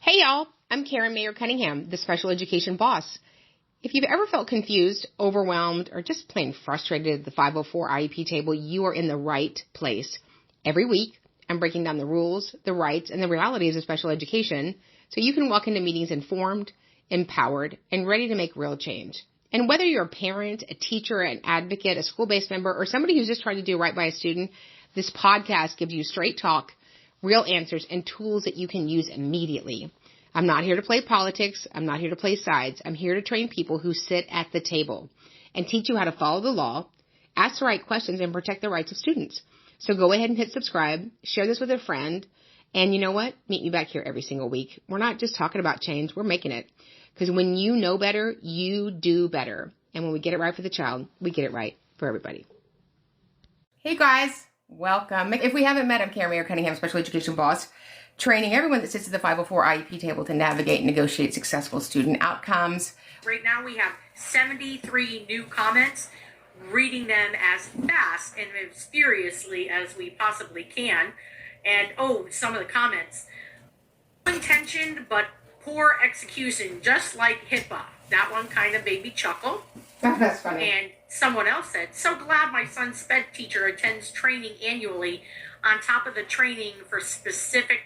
Hey y'all, I'm Karen Mayer Cunningham, the special education boss. If you've ever felt confused, overwhelmed, or just plain frustrated at the 504 IEP table, you are in the right place. Every week, I'm breaking down the rules, the rights, and the realities of special education so you can walk into meetings informed, empowered, and ready to make real change. And whether you're a parent, a teacher, an advocate, a school-based member, or somebody who's just trying to do right by a student, this podcast gives you straight talk, real answers, and tools that you can use immediately. I'm not here to play politics. I'm not here to play sides. I'm here to train people who sit at the table and teach you how to follow the law, ask the right questions, and protect the rights of students. So go ahead and hit subscribe, share this with a friend, and you know what? Meet me back here every single week. We're not just talking about change. We're making it. Because when you know better, you do better. And when we get it right for the child, we get it right for everybody. Hey guys, welcome. If we haven't met, I'm Karen Mayer Cunningham, special education boss, training everyone that sits at the 504 IEP table to navigate and negotiate successful student outcomes. Right now we have 73 new comments, reading them as fast and as furiously as we possibly can. And some of the comments. Intentioned but poor execution, just like HIPAA. That one kind of made me chuckle. That's funny. And someone else said, so glad my son's sped teacher attends training annually on top of the training for specific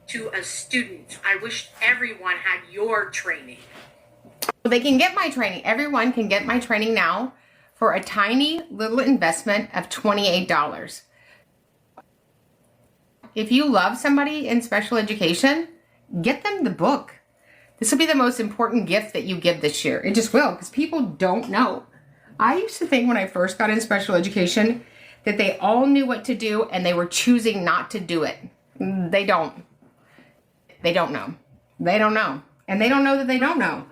to a student. I wish everyone had your training. They can get my training. Everyone can get my training now for a tiny little investment of $28. If you love somebody in special education, get them the book. This will be the most important gift that you give this year. It just will, because people don't know. I used to think when I first got in special education that they all knew what to do and they were choosing not to do it. They don't. They don't know. They don't know. And they don't know that they don't know.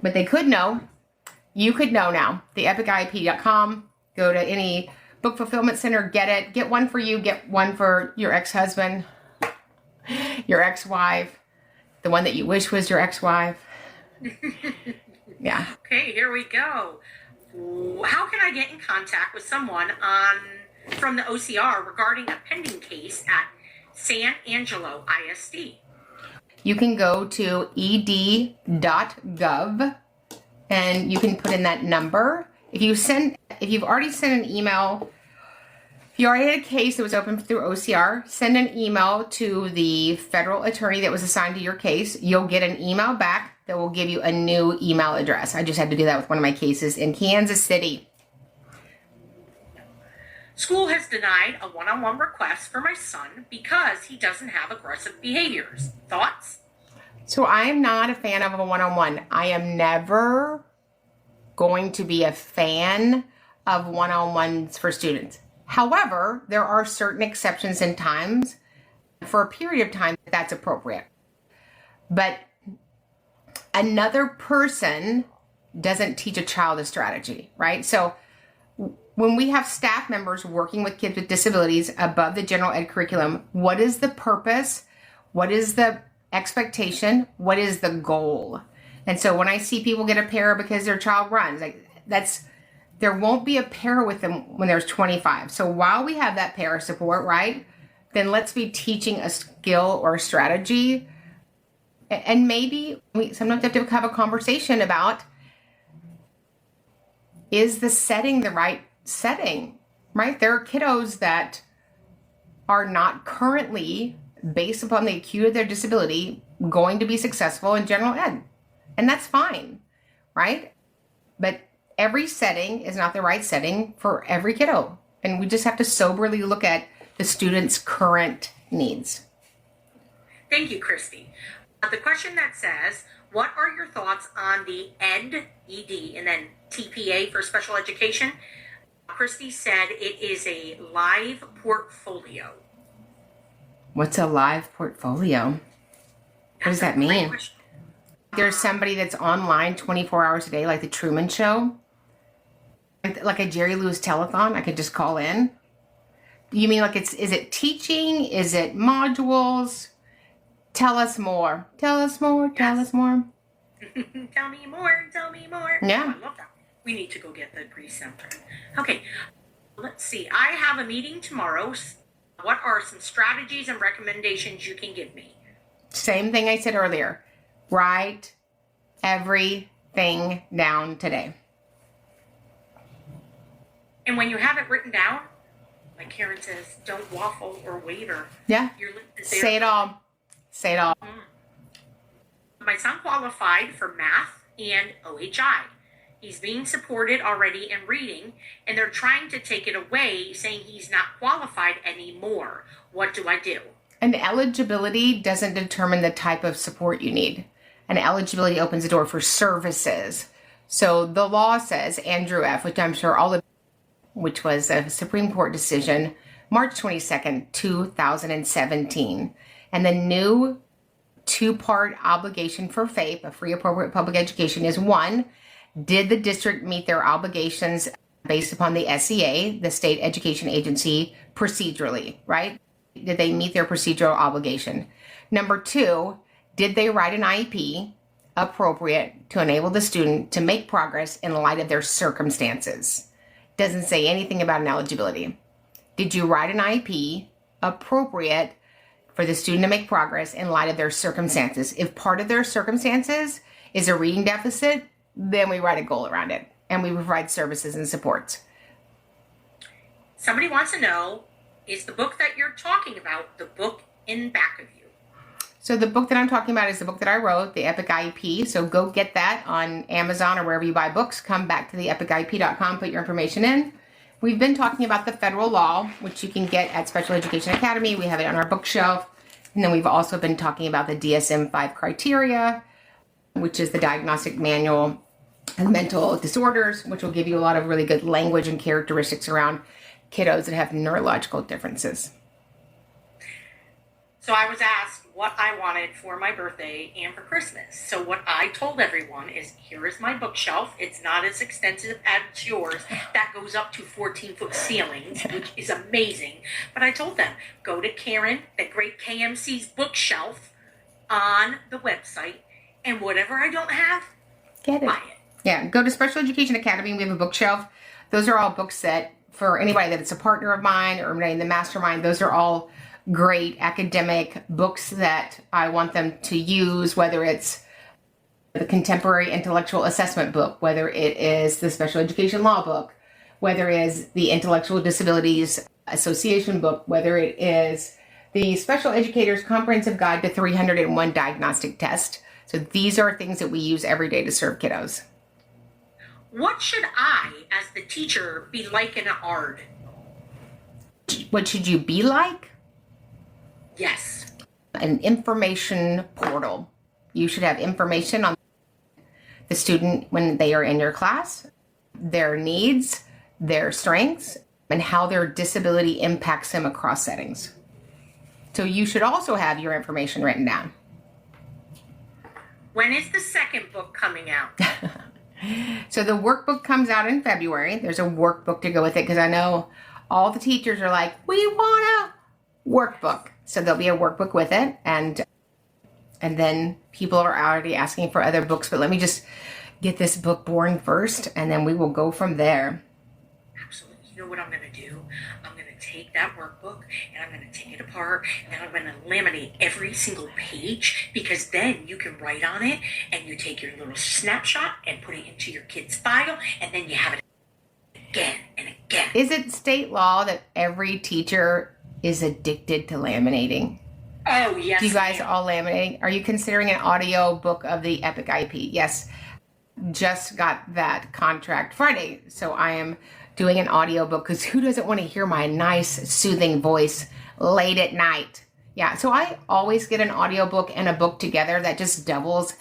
But they could know. You could know now. TheEpicIEP.com. Go to any book fulfillment center. Get it. Get one for you. Get one for your ex-husband, your ex-wife, the one that you wish was your ex-wife. Yeah. Okay, here we go. How can I get in contact with someone from the OCR regarding a pending case at San Angelo ISD? You can go to ed.gov and you can put in that number. If you've already sent an email, if you already had a case that was open through OCR, send an email to the federal attorney that was assigned to your case. You'll get an email back that will give you a new email address. I just had to do that with one of my cases in Kansas City. School has denied a one-on-one request for my son because he doesn't have aggressive behaviors. Thoughts? So I am not a fan of a one-on-one. I am never going to be a fan of one-on-ones for students. However, there are certain exceptions and times for a period of time that's appropriate. But another person doesn't teach a child a strategy, right? So when we have staff members working with kids with disabilities above the general ed curriculum, what is the purpose? What is the expectation? What is the goal? And so when I see people get a para because their child runs, there won't be a para with them when there's 25. So while we have that para support, right, then let's be teaching a skill or a strategy. And maybe we sometimes have to have a conversation about, is the setting the right setting, right? There are kiddos that are not currently, based upon the acuity of their disability, going to be successful in general ed. And that's fine, right? But every setting is not the right setting for every kiddo. And we just have to soberly look at the student's current needs. Thank you, Christy. The question that says, what are your thoughts on the ED, and then TPA for special education? Christy said it is a live portfolio. What's a live portfolio? What does that mean? There's somebody that's online 24 hours a day, like the Truman Show, like a Jerry Lewis telethon. I could just call in. You mean like is it teaching? Is it modules? Tell us more. Tell us more. Tell us more. Tell me more. Tell me more. Yeah. I love that. We need to go get the grease center. Okay. Let's see. I have a meeting tomorrow. What are some strategies and recommendations you can give me? Same thing I said earlier. Write everything down today. And when you have it written down, like Karen says, don't waffle or waver. Yeah. Say it all. Say it all. My son qualified for math and OHI. He's being supported already in reading, and they're trying to take it away, saying he's not qualified anymore. What do I do? And eligibility doesn't determine the type of support you need. And eligibility opens the door for services. So the law says, Andrew F., which I'm sure all of, which was a Supreme Court decision, March 22nd, 2017. And the new two-part obligation for FAPE, a free appropriate public education, is one, did the district meet their obligations based upon the SEA, the state education agency, procedurally, right? Did they meet their procedural obligation? Number two, did they write an IEP appropriate to enable the student to make progress in light of their circumstances? Doesn't say anything about an eligibility. Did you write an IEP appropriate for the student to make progress in light of their circumstances? If part of their circumstances is a reading deficit, then we write a goal around it and we provide services and supports. Somebody wants to know, is the book that you're talking about the book in back of you? So the book that I'm talking about is the book that I wrote, the Epic IEP. So go get that on Amazon or wherever you buy books. Come back to the epic-iep.com, put your information in. We've been talking about the federal law, which you can get at Special Education Academy. We have it on our bookshelf. And then we've also been talking about the DSM-5 criteria, which is the diagnostic manual of mental disorders, which will give you a lot of really good language and characteristics around kiddos that have neurological differences. So I was asked what I wanted for my birthday and for Christmas. So what I told everyone is, here is my bookshelf. It's not as extensive as yours. That goes up to 14-foot ceilings, which is amazing. But I told them, go to Karen, the great KMC's bookshelf on the website, and whatever I don't have, get it. Buy it. Yeah, go to Special Education Academy. We have a bookshelf. Those are all books that, for anybody that is a partner of mine or anybody in the mastermind, those are all great academic books that I want them to use, whether it's the Contemporary Intellectual Assessment book, whether it is the Special Education Law book, whether it is the Intellectual Disabilities Association book, whether it is the Special Educator's Comprehensive Guide to 301 Diagnostic Test. So these are things that we use every day to serve kiddos. What should I, as the teacher, be like in an ARD? What should you be like? Yes. An information portal. You should have information on the student when they are in your class, their needs, their strengths, and how their disability impacts them across settings. So you should also have your information written down. When is the second book coming out? So the workbook comes out in February. There's a workbook to go with it because I know all the teachers are like, we want a workbook. So there'll be a workbook with it. And then people are already asking for other books. But let me just get this book born first, and then we will go from there. Absolutely. You know what I'm going to do? I'm going to take that workbook and I'm going to take it apart and I'm going to laminate every single page, because then you can write on it and you take your little snapshot and put it into your kid's file, and then you have it again and again. Is it state law that every teacher is addicted to laminating? Oh, yes. Do you guys all laminating? Are you considering an audio book of the Epic IEP? Yes. Just got that contract Friday. So I am doing an audio book, because who doesn't want to hear my nice, soothing voice late at night? Yeah. So I always get an audio book and a book together. That just doubles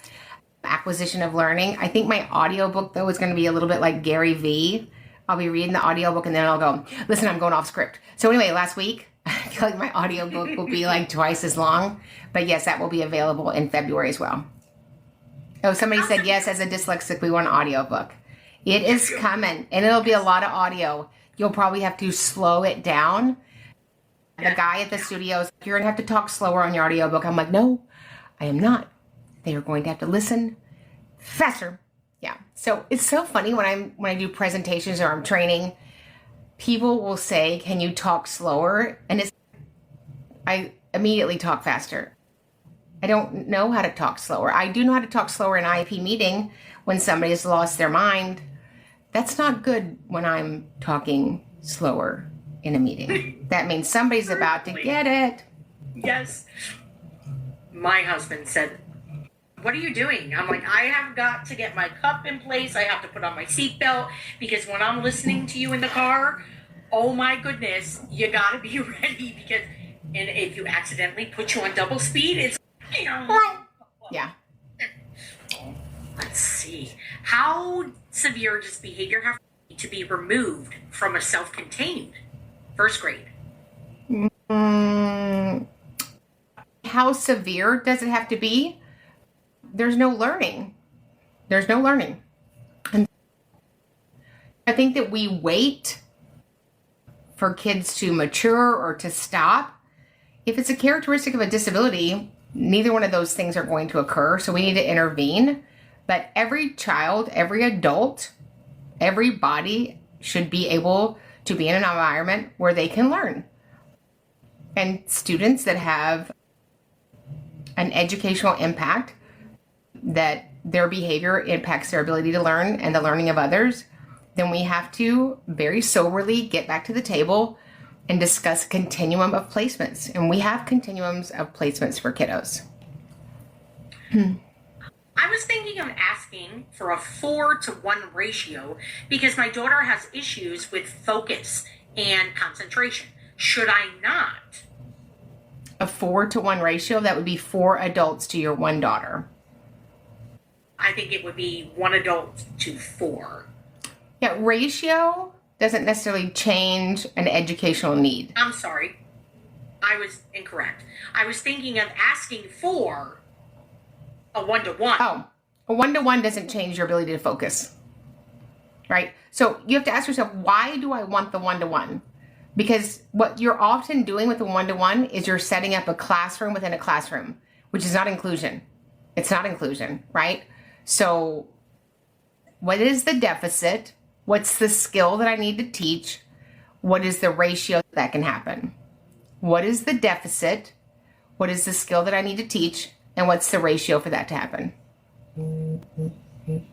acquisition of learning. I think my audio book, though, is going to be a little bit like Gary Vee. I'll be reading the audio book and then I'll go, listen, I'm going off script. So anyway, last week, I feel like my audiobook will be like twice as long. But yes, that will be available in February as well. Oh, somebody said, yes, as a dyslexic, we want an audiobook. It is coming, and it'll be a lot of audio. You'll probably have to slow it down. The guy at the studio is like, you're going to have to talk slower on your audiobook. I'm like, no, I am not. They are going to have to listen faster. Yeah. So it's so funny when I do presentations or I'm training, people will say, can you talk slower? And I immediately talk faster. I don't know how to talk slower. I do know how to talk slower in an IEP meeting when somebody has lost their mind. That's not good when I'm talking slower in a meeting. That means somebody's about to get it. Yes. My husband said, "What are you doing?" I'm like, "I have got to get my cup in place. I have to put on my seatbelt because when I'm listening to you in the car, oh my goodness, you got to be ready because and if you accidentally put you on double speed, it's, you know." Yeah. Let's see. How severe does behavior have to be removed from a self-contained first grade? How severe does it have to be? There's no learning. There's no learning. And I think that we wait for kids to mature or to stop. If it's a characteristic of a disability, neither one of those things are going to occur. So we need to intervene. But every child, every adult, everybody should be able to be in an environment where they can learn. And students that have an educational impact, that their behavior impacts their ability to learn and the learning of others, then we have to very soberly get back to the table and discuss a continuum of placements. And we have continuums of placements for kiddos. I was thinking of asking for a 4-to-1 ratio because my daughter has issues with focus and concentration. Should I not? A 4-to-1 ratio, that would be 4 adults to your 1 daughter. I think it would be 1 adult to 4. Yeah, ratio doesn't necessarily change an educational need. I'm sorry. I was incorrect. I was thinking of asking for a 1-to-1. Oh, a 1-to-1 doesn't change your ability to focus, right? So you have to ask yourself, why do I want the 1-to-1? Because what you're often doing with the 1-to-1 is you're setting up a classroom within a classroom, which is not inclusion. It's not inclusion, right? So what is the deficit? What's the skill that I need to teach? What is the ratio that can happen? What is the deficit? What is the skill that I need to teach? And what's the ratio for that to happen? Okay.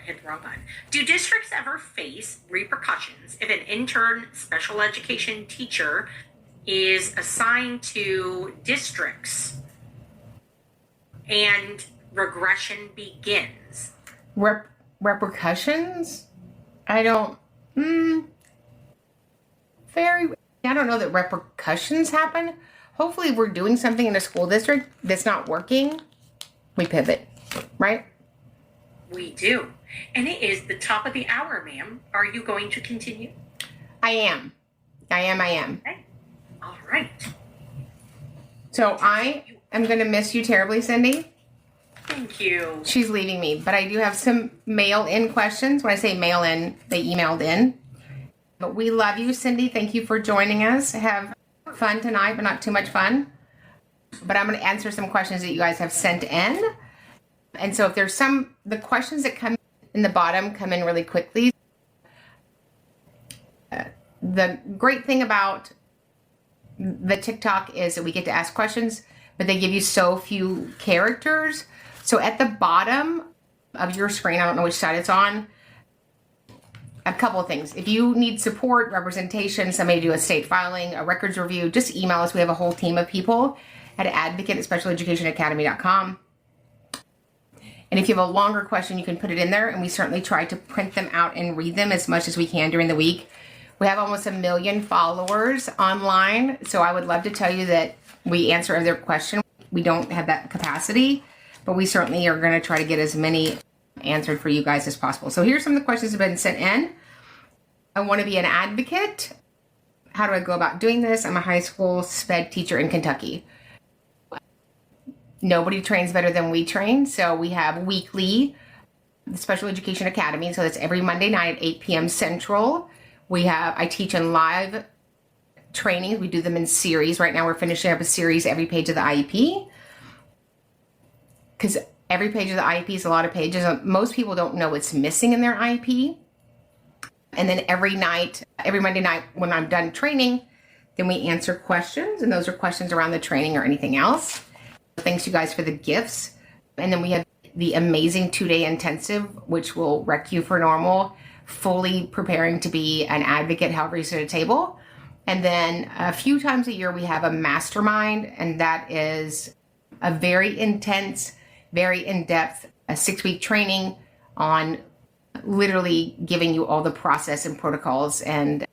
Hit the wrong button. Do districts ever face repercussions if an intern special education teacher is assigned to districts and regression begins? Repercussions? I don't know that repercussions happen. Hopefully if we're doing something in a school district that's not working, we pivot, right? We do. And it is the top of the hour, ma'am. Are you going to continue? I am. Okay. All right. So I am going to miss you terribly, Cindy. Thank you. She's leaving me, but I do have some mail-in questions. When I say mail-in, they emailed in. But we love you, Cindy. Thank you for joining us. Have fun tonight, but not too much fun. But I'm going to answer some questions that you guys have sent in. And so if there's the questions that come in the bottom come in really quickly. The great thing about the TikTok is that we get to ask questions, but they give you so few characters. So at the bottom of your screen, I don't know which side it's on, a couple of things. If you need support, representation, somebody to do a state filing, a records review, just email us. We have a whole team of people at advocate@specialeducationacademy.com. And if you have a longer question, you can put it in there, and we certainly try to print them out and read them as much as we can during the week. We have almost 1 million followers online, so I would love to tell you that we answer every question. We don't have that capacity, but we certainly are going to try to get as many answered for you guys as possible. So here's some of the questions that have been sent in. I want to be an advocate. How do I go about doing this? I'm a high school SPED teacher in Kentucky. Nobody trains better than we train. So we have weekly Special Education Academy. So that's every Monday night at 8 p.m. Central. I teach in live trainings. We do them in series. Right now we're finishing up a series every page of the IEP. Because every page of the IEP is a lot of pages. Most people don't know what's missing in their IEP. And then every Monday night when I'm done training, Then we answer questions, and those are questions around the training or anything else. Thanks you guys for the gifts. And then we have the amazing 2-day intensive, which will wreck you for normal, fully preparing to be an advocate, however you sit at a table. And then a few times a year, we have a mastermind, and that is a very intense, very in-depth, a 6-week training on literally giving you all the process and protocols and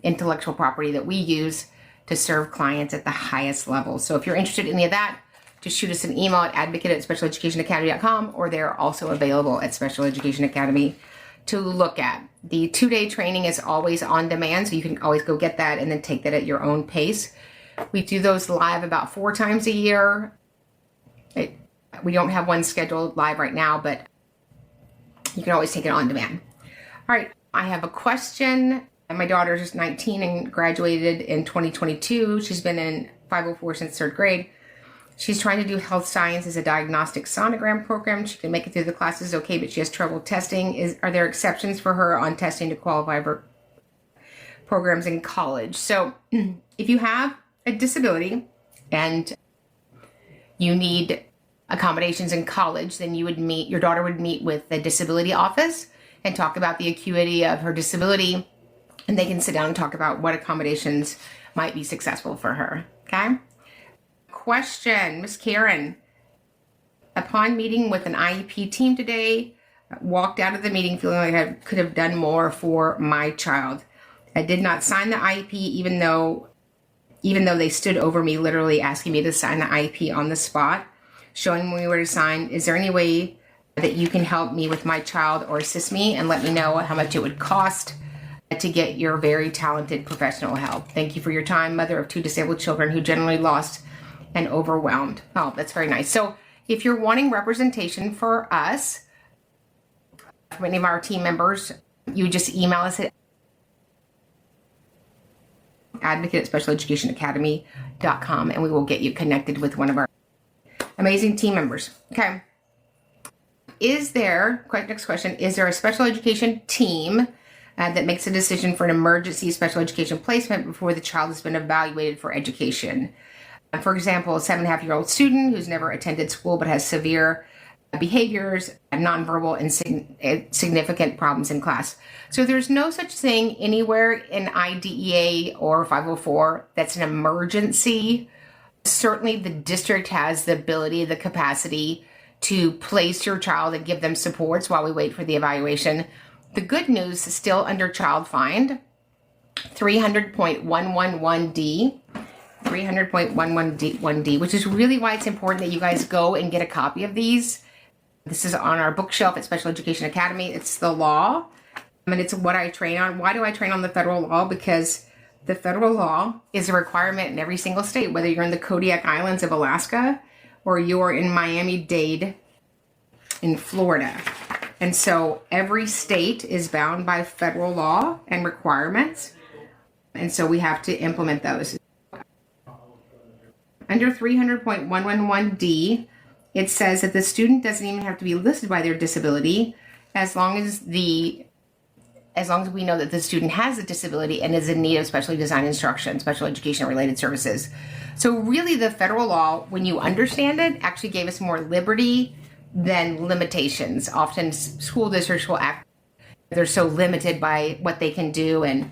intellectual property that we use to serve clients at the highest level. So if you're interested in any of that, just shoot us an email at advocate@specialeducationacademy.com, or they're also available at Special Education Academy to look at. The 2-day training is always on demand, so you can always go get that and then take that at your own pace. We do those live about 4 times a year. We don't have one scheduled live right now, but you can always take it on demand. All right, I have a question. My daughter is 19 and graduated in 2022. She's been in 504 since 3rd grade. She's trying to do health science as a diagnostic sonogram program. She can make it through the classes okay, but she has trouble testing. Are there exceptions for her on testing to qualify for programs in college? So if you have a disability and you need accommodations in college, then your daughter would meet with the disability office and talk about the acuity of her disability, and they can sit down and talk about what accommodations might be successful for her. Okay? Question, Miss Karen. Upon meeting with an IEP team today, walked out of the meeting feeling like I could have done more for my child. I did not sign the IEP, even though they stood over me, literally asking me to sign the IEP on the spot, showing me where to sign. Is there any way that you can help me with my child or assist me and let me know how much it would cost to get your very talented professional help? Thank you for your time, mother of 2 disabled children who generally lost and overwhelmed. Oh, that's very nice. So if you're wanting representation for us, from any of our team members, you just email us at advocate@specialeducationacademy.com, and we will get you connected with one of our amazing team members. Okay. Next question, is there a special education team that makes a decision for an emergency special education placement before the child has been evaluated for education? For example, a 7.5-year-old student who's never attended school but has severe behaviors, nonverbal, and significant problems in class. So there's no such thing anywhere in IDEA or 504 that's an emergency. Certainly the district has the ability, the capacity to place your child and give them supports while we wait for the evaluation. The good news is still under Child Find, 300.111D, 300.111D, which is really why it's important that you guys go and get a copy of these. This is on our bookshelf at Special Education Academy. It's the law, and it's what I train on. Why do I train on the federal law? Because the federal law is a requirement in every single state, whether you're in the Kodiak Islands of Alaska or you're in Miami-Dade in Florida. And so every state is bound by federal law and requirements. And so we have to implement those. Under 300.111D, it says that the student doesn't even have to be listed by their disability as long as we know that the student has a disability and is in need of specially designed instruction, special education related services. So really the federal law, when you understand it, actually gave us more liberty than limitations. Often school districts will act, they're so limited by what they can do. And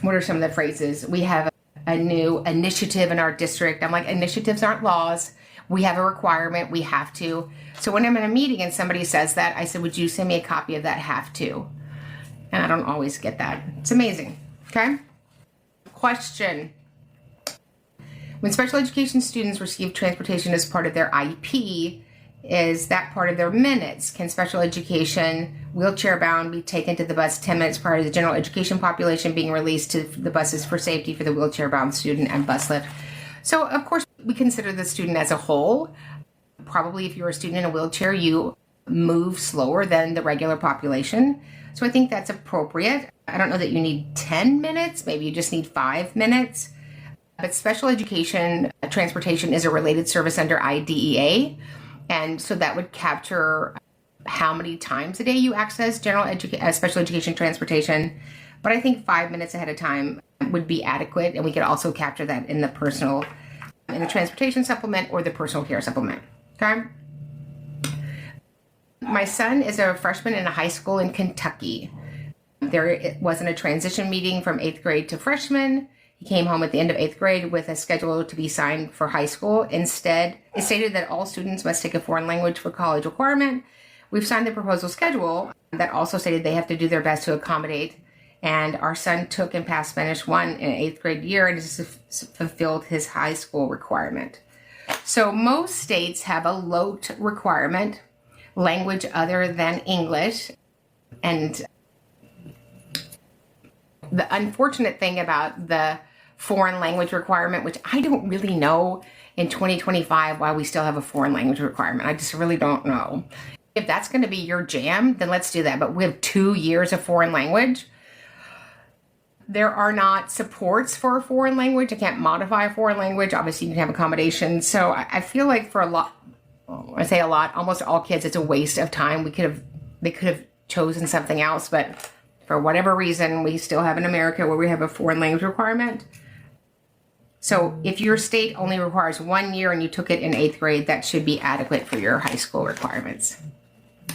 what are some of the phrases? We have a new initiative in our district. I'm like, initiatives aren't laws. We have a requirement. We have to. So when I'm in a meeting and somebody says that, I said, would you send me a copy of that have to? And I don't always get that. It's amazing. Okay. Question. When special education students receive transportation as part of their IEP, is that part of their minutes? Can special education wheelchair bound be taken to the bus 10 minutes prior to the general education population being released to the buses for safety for the wheelchair bound student and bus lift? So of course we consider the student as a whole. Probably if you're a student in a wheelchair, you move slower than the regular population. So I think that's appropriate. I don't know that you need 10 minutes. Maybe you just need 5 minutes. But special education transportation is a related service under IDEA. And so that would capture how many times a day you access special education transportation. But I think 5 minutes ahead of time would be adequate. And we could also capture that in the transportation supplement or the personal care supplement. Okay. My son is a freshman in a high school in Kentucky. There wasn't a transition meeting from 8th grade to freshman. He came home at the end of 8th grade with a schedule to be signed for high school. Instead, it stated that all students must take a foreign language for college requirement. We've signed the proposal schedule that also stated they have to do their best to accommodate. And our son took and passed Spanish 1 in 8th grade year and has fulfilled his high school requirement. So most states have a LOT requirement, language other than English. And the unfortunate thing about the foreign language requirement, which I don't really know in 2025 why we still have a foreign language requirement. I just really don't know. If that's going to be your jam, then let's do that. But we have 2 years of foreign language. There are not supports for a foreign language. I can't modify a foreign language. Obviously, you can have accommodations. So I feel like for almost all kids, it's a waste of time. They could have chosen something else, but for whatever reason, we still have in America where we have a foreign language requirement. So if your state only requires 1 year and you took it in 8th grade, that should be adequate for your high school requirements.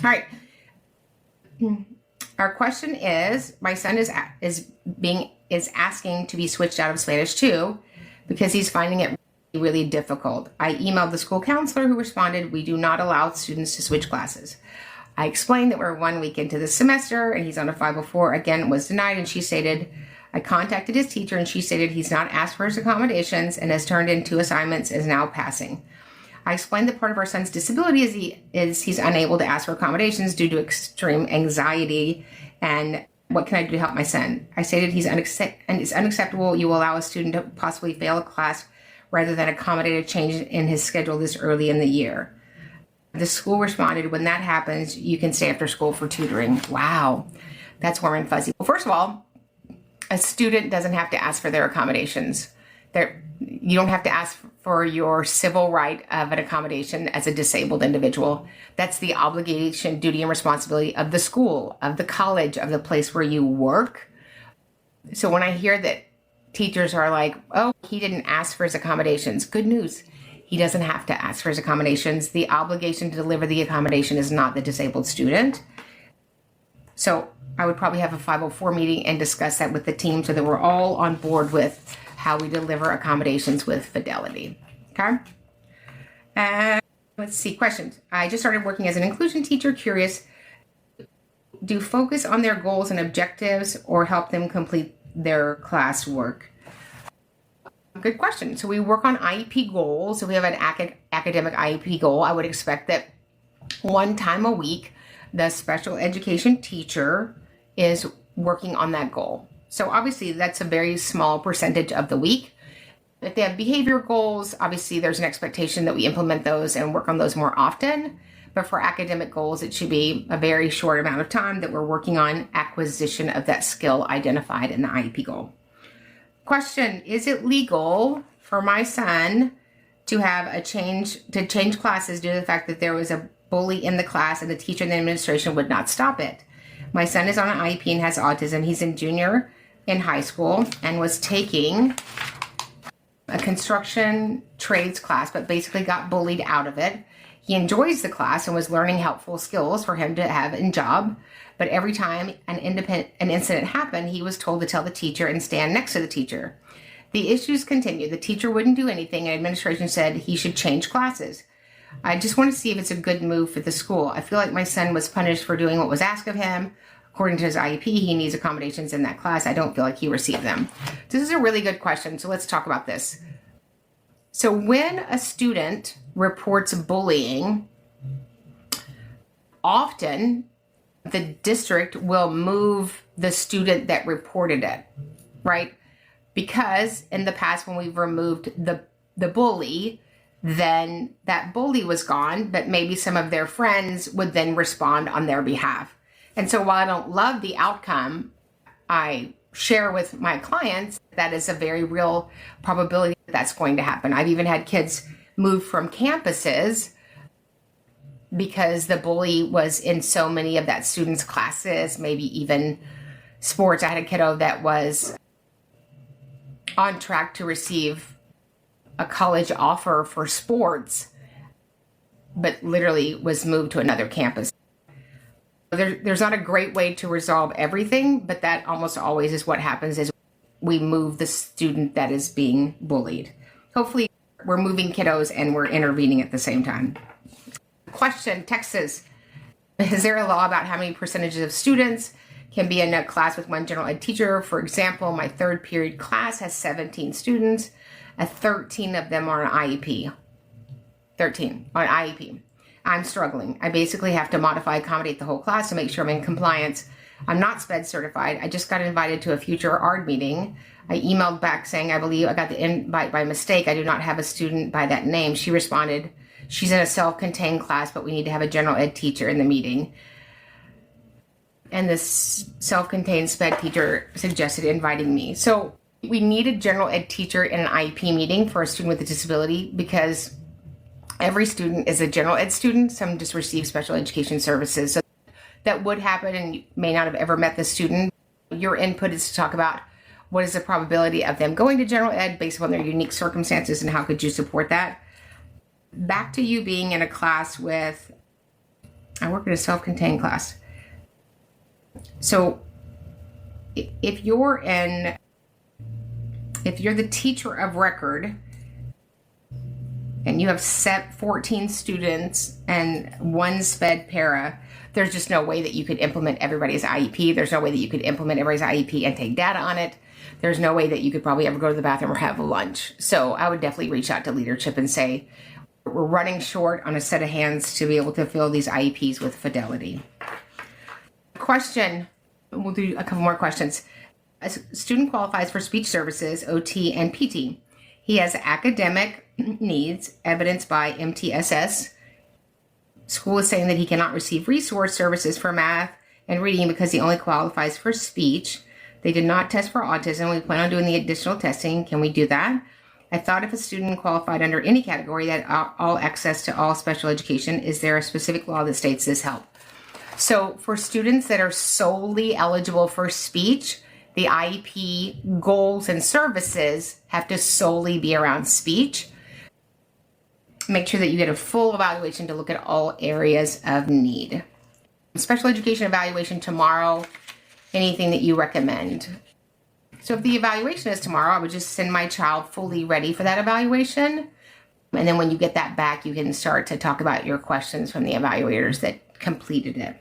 All right. Our question is, my son is asking to be switched out of Spanish 2 because he's finding it really difficult. I emailed the school counselor who responded, we do not allow students to switch classes. I explained that we're 1 week into the semester and he's on a 504. Again, it was denied, and she stated, I contacted his teacher and she stated he's not asked for his accommodations and has turned in 2 assignments, is now passing. I explained that part of our son's disability is he's unable to ask for accommodations due to extreme anxiety, and what can I do to help my son? I stated it's unacceptable you will allow a student to possibly fail a class rather than accommodate a change in his schedule this early in the year. The school responded, when that happens, you can stay after school for tutoring. Wow, that's warm and fuzzy. Well, first of all, a student doesn't have to ask for their accommodations. You don't have to ask for your civil right of an accommodation as a disabled individual. That's the obligation, duty, and responsibility of the school, of the college, of the place where you work. So when I hear that teachers are like, oh, he didn't ask for his accommodations, good news. He doesn't have to ask for his accommodations. The obligation to deliver the accommodation is not the disabled student. So I would probably have a 504 meeting and discuss that with the team so that we're all on board with how we deliver accommodations with fidelity. Okay? And let's see, questions. I just started working as an inclusion teacher. Curious, do focus on their goals and objectives or help them complete their class work? Good question. So we work on IEP goals. So we have an academic IEP goal. I would expect that 1 time a week, the special education teacher is working on that goal. So obviously that's a very small percentage of the week. If they have behavior goals, obviously there's an expectation that we implement those and work on those more often. But for academic goals, it should be a very short amount of time that we're working on acquisition of that skill identified in the IEP goal. Question, is it legal for my son to change classes due to the fact that there was a bully in the class and the teacher and the administration would not stop it? My son is on an IEP and has autism. He's in junior in high school and was taking a construction trades class, but basically got bullied out of it. He enjoys the class and was learning helpful skills for him to have in job. But every time an incident happened, he was told to tell the teacher and stand next to the teacher. The issues continued. The teacher wouldn't do anything, and administration said he should change classes. I just want to see if it's a good move for the school. I feel like my son was punished for doing what was asked of him. According to his IEP, he needs accommodations in that class. I don't feel like he received them. This is a really good question, so let's talk about this. So when a student reports bullying, often the district will move the student that reported it, right? Because in the past when we've removed the bully, then that bully was gone, but maybe some of their friends would then respond on their behalf. And so while I don't love the outcome, I share with my clients that is a very real probability that that's going to happen. I've even had kids move from campuses because the bully was in so many of that student's classes, maybe even sports. I had a kiddo that was on track to receive a college offer for sports, but literally was moved to another campus. There's not a great way to resolve everything, but that almost always is what happens, is we move the student that is being bullied. Hopefully we're moving kiddos and we're intervening at the same time. Question, Texas. Is there a law about how many percentages of students can be in a class with one general ed teacher? For example, my third period class has 17 students. 13 of them are on IEP. 13 on IEP. I'm struggling. I basically have to accommodate the whole class to make sure I'm in compliance. I'm not SPED certified. I just got invited to a future ARD meeting. I emailed back saying, I believe I got the invite by mistake. I do not have a student by that name. She responded, she's in a self-contained class, but we need to have a general ed teacher in the meeting. And this self-contained SPED teacher suggested inviting me. So we need a general ed teacher in an IEP meeting for a student with a disability, because every student is a general ed student. Some just receive special education services. So that would happen, and you may not have ever met the student. Your input is to talk about what is the probability of them going to general ed based on their unique circumstances, and how could you support that? Back to you being in a class with, I work in a self-contained class. So if you're the teacher of record and you have 14 students and one SPED para, there's just no way that you could implement everybody's IEP. There's no way that you could implement everybody's IEP and take data on it. There's no way that you could probably ever go to the bathroom or have lunch. So I would definitely reach out to leadership and say, we're running short on a set of hands to be able to fill these IEPs with fidelity. Question, we'll do a couple more questions. A student qualifies for speech services, OT, and PT. He has academic needs, evidenced by MTSS. School is saying that he cannot receive resource services for math and reading because he only qualifies for speech. They did not test for autism. We plan on doing the additional testing. Can we do that? I thought if a student qualified under any category that all access to all special education, is there a specific law that states this help? So for students that are solely eligible for speech, the IEP goals and services have to solely be around speech. Make sure that you get a full evaluation to look at all areas of need. Special education evaluation tomorrow, anything that you recommend. So if the evaluation is tomorrow, I would just send my child fully ready for that evaluation. And then when you get that back, you can start to talk about your questions from the evaluators that completed it.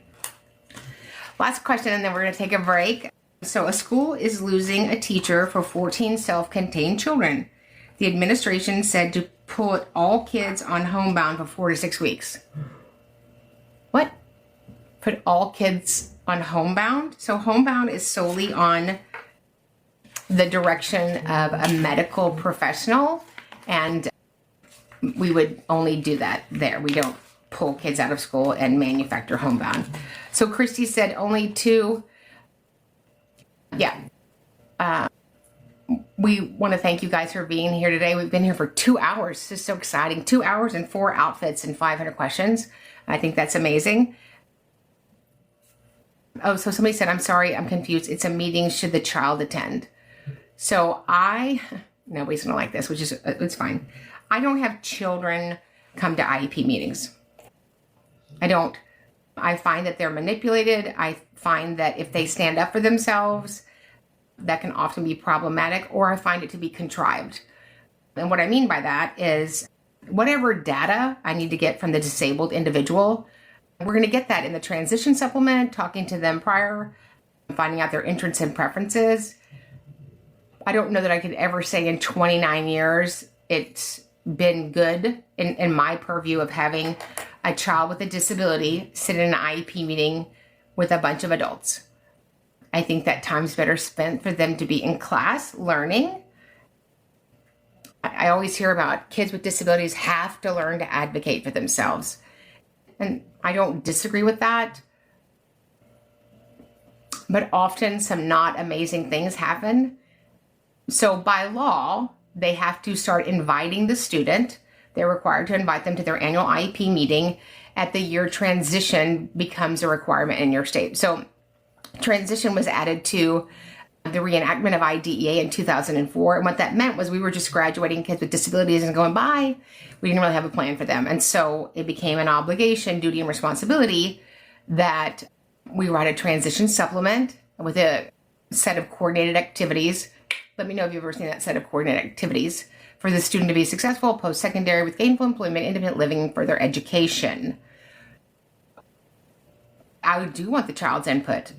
Last question, and then we're going to take a break. So a school is losing a teacher for 14 self-contained children. The administration said to put all kids on homebound for 4 to 6 weeks. What? Put all kids on homebound? So homebound is solely on the direction of a medical professional, and we would only do that there. We don't pull kids out of school and manufacture homebound. So Christy said only 2. Yeah. We want to thank you guys for being here today. We've been here for 2 hours. This is so exciting. 2 hours and 4 outfits and 500 questions. I think that's amazing. Oh, so somebody said, I'm sorry, I'm confused. It's a meeting. Should the child attend? So nobody's going to like this, which is, it's fine. I don't have children come to IEP meetings. I don't. I find that they're manipulated. I find that if they stand up for themselves, that can often be problematic, or I find it to be contrived. And what I mean by that is whatever data I need to get from the disabled individual, we're going to get that in the transition supplement, talking to them prior, finding out their interests and preferences. I don't know that I could ever say in 29 years it's been good in my purview of having a child with a disability sit in an IEP meeting with a bunch of adults. I think that time's better spent for them to be in class learning. I always hear about kids with disabilities have to learn to advocate for themselves. And I don't disagree with that. But often some not amazing things happen. So by law, they have to start inviting the student. They're required to invite them to their annual IEP meeting at the year transition becomes a requirement in your state. So transition was added to the reenactment of IDEA in 2004. And what that meant was we were just graduating kids with disabilities and going by. We didn't really have a plan for them. And so it became an obligation, duty, and responsibility that we write a transition supplement with a set of coordinated activities. Let me know if you've ever seen that set of coordinated activities for the student to be successful post-secondary with gainful employment, independent living, and further education. I do want the child's input,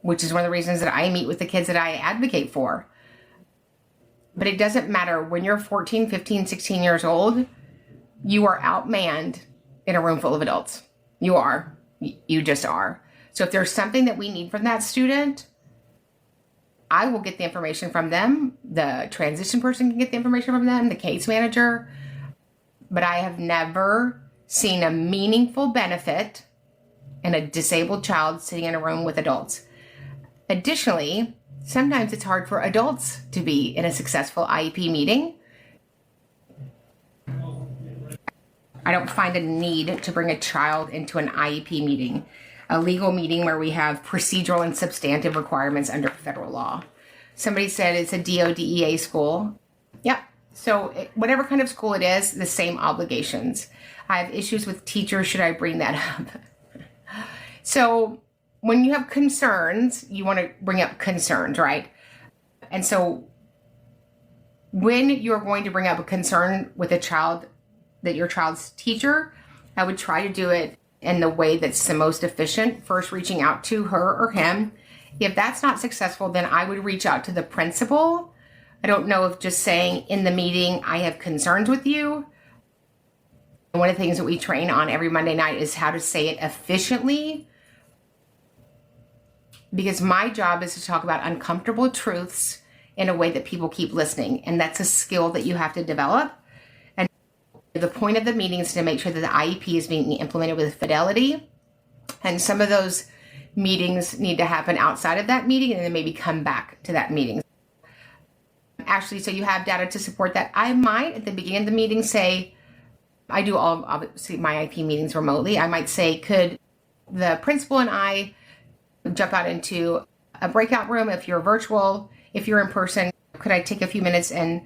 which is one of the reasons that I meet with the kids that I advocate for. But it doesn't matter when you're 14, 15, 16 years old, you are outmanned in a room full of adults. You are. You just are. So if there's something that we need from that student, I will get the information from them. The transition person can get the information from them, the case manager. But I have never seen a meaningful benefit in a disabled child sitting in a room with adults. Additionally, sometimes it's hard for adults to be in a successful IEP meeting. I don't find a need to bring a child into an IEP meeting, a legal meeting where we have procedural and substantive requirements under federal law. Somebody said it's a DODEA school. Yep. So whatever kind of school it is, the same obligations. I have issues with teachers. Should I bring that up? So when you have concerns, you want to bring up concerns, right? And so when you're going to bring up a concern with a child, that your child's teacher, I would try to do it in the way that's the most efficient, first reaching out to her or him. If that's not successful, then I would reach out to the principal. I don't know if just saying in the meeting, I have concerns with you. One of the things that we train on every Monday night is how to say it efficiently. Because my job is to talk about uncomfortable truths in a way that people keep listening. And that's a skill that you have to develop. And the point of the meeting is to make sure that the IEP is being implemented with fidelity. And some of those meetings need to happen outside of that meeting and then maybe come back to that meeting. Ashley, so you have data to support that. I might at the beginning of the meeting say, I do all obviously my IEP meetings remotely. I might say, could the principal and I jump out into a breakout room if you're virtual, if you're in person, could I take a few minutes and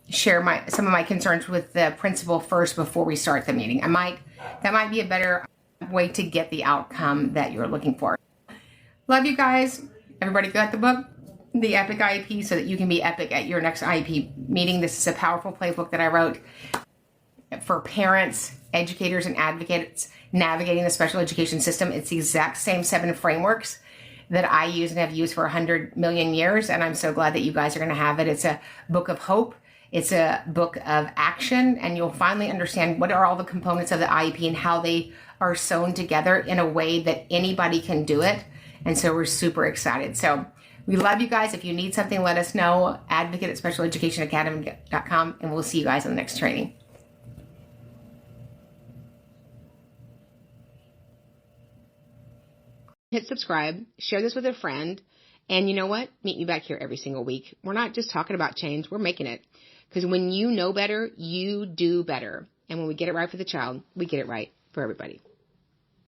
share some of my concerns with the principal first before we start the meeting? That might be a better way to get the outcome that you're looking for. Love you guys. Everybody got the book, The Epic IEP, so that you can be epic at your next IEP meeting. This is a powerful playbook that I wrote for parents, educators, and advocates navigating the special education system. It's the exact same 7 frameworks that I use and have used for 100 million years. And I'm so glad that you guys are going to have it. It's a book of hope. It's a book of action. And you'll finally understand what are all the components of the IEP and how they are sewn together in a way that anybody can do it. And so we're super excited. So we love you guys. If you need something, let us know. Advocate@specialeducationacademy.com. And we'll see you guys in the next training. Hit subscribe, share this with a friend, and you know what? Meet me back here every single week. We're not just talking about change, we're making it. Because when you know better, you do better. And when we get it right for the child, we get it right for everybody.